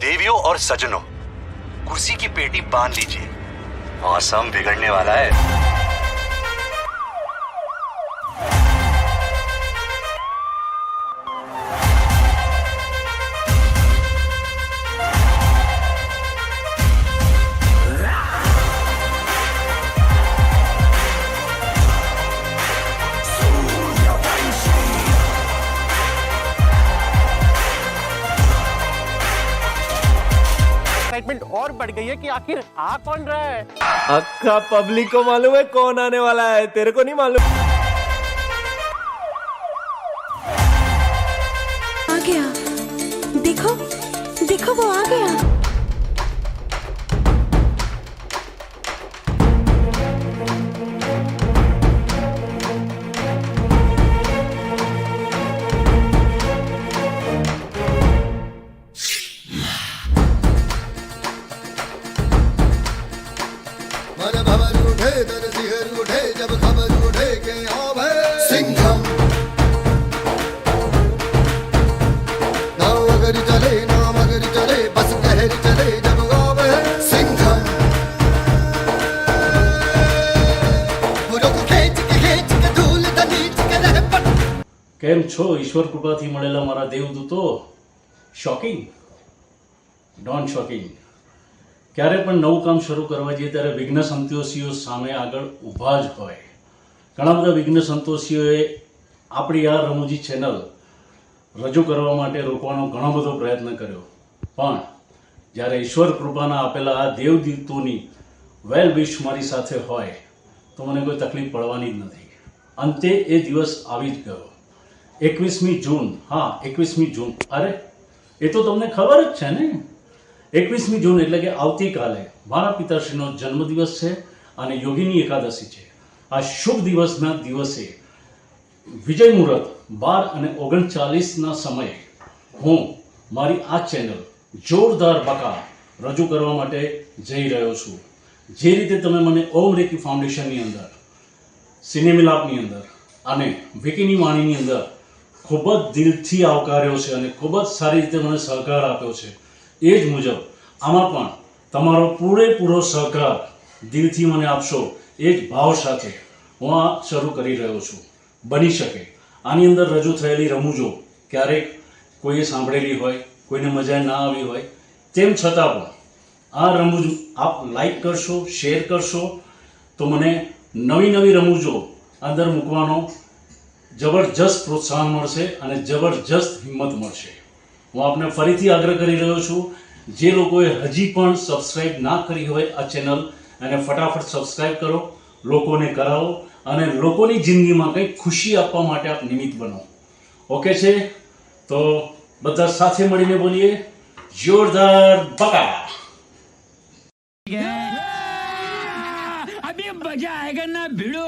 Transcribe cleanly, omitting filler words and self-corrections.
देवियों और सजनों, कुर्सी की पेटी बांध लीजिए, मौसम बिगड़ने वाला है। एक्साइटमेंट और बढ़ गई है कि आखिर आ कौन रहा है। अक्का पब्लिक को मालूम है कौन आने वाला है, तेरे को नहीं मालूम? आ गया, देखो देखो वो आ गया। मन भवर उठे दर सिहर उठे जब खबर उठे के अब है सिंघम। ना अगर चले ना मगर चले बस कहर चले जब अब है सिंघम। बुरो को खेच के धूल दनीच के रह पट। કેમ છો? ઈશ્વર કૃપાથી મળેલા મારા દેવદૂતો. Shocking, don't shocking. ક્યારે પણ નવું કામ શરૂ કરવા જઈએ ત્યારે વિઘ્ન સંતોષીઓ સામે આગળ ઊભા જ હોય. ઘણા બધા વિઘ્ન સંતોષીઓએ આપણી આ રમૂજી ચેનલ રજૂ કરવા માટે રોકવાનો ઘણો બધો પ્રયત્ન કર્યો, પણ જ્યારે ઈશ્વર કૃપાના આપેલા આ દેવદૂતોની વેલ વિશ મારી સાથે હોય તો મને કોઈ તકલીફ પડવાની જ નથી. અંતે એ દિવસ આવી જ ગયો. 21મી જૂન. હા, 21મી જૂન. અરે એ તો તમને ખબર જ છે ને. 21મી જૂન એટલે કે આવતીકાલે મારા પિતાશ્રીનો જન્મદિવસ છે અને યોગિની એકાદશી છે. આ શુભ દિવસના દિવસે વિજય મુહૂર્ત 12:39 સમયે હું મારી આ ચેનલ જોરદાર બકા રજૂ કરવા માટે જઈ રહ્યો છું. જે રીતે તમે મને ઓમ રેકી ફાઉન્ડેશનની અંદર, સિનેમિલાપની અંદર અને વિકીની વાણીની અંદર ખૂબ જ દિલથી આવકાર્યો છે અને ખૂબ જ સારી રીતે મને સહકાર આપ્યો છે, એ જ મુજબ આમાં પણ તમારો પૂરેપૂરો સહકાર દિલથી મને આપશો એ જ ભાવ સાથે હું આ શરૂ કરી રહ્યો છું. બની શકે આની અંદર રજૂ થયેલી રમૂજો ક્યારેક કોઈએ સાંભળેલી હોય, કોઈને મજા ના આવી હોય, તેમ છતાં પણ આ રમૂજ આપ લાઈક કરશો, શેર કરશો તો મને નવી નવી રમૂજો અંદર મૂકવાનો જબરજસ્ત પ્રોત્સાહન મળશે અને જબરજસ્ત હિંમત મળશે. હું આપને ફરીથી આગ્રહ કરી રહ્યો છું, જે લોકોએ હજી પણ સબસ્ક્રાઈબ ના કરી હોય આ ચેનલ, અને ફટાફટ સબસ્ક્રાઈબ કરો, લોકોને કરાવો અને લોકોની જિંદગીમાં કંઈક ખુશી આપવા માટે આપ નિમિત્ત બનો. ઓકે છે? તો બધા સાથે મળીને બોલીએ જોરદાર બકા. अभी मजा आएगा ना भिड़ो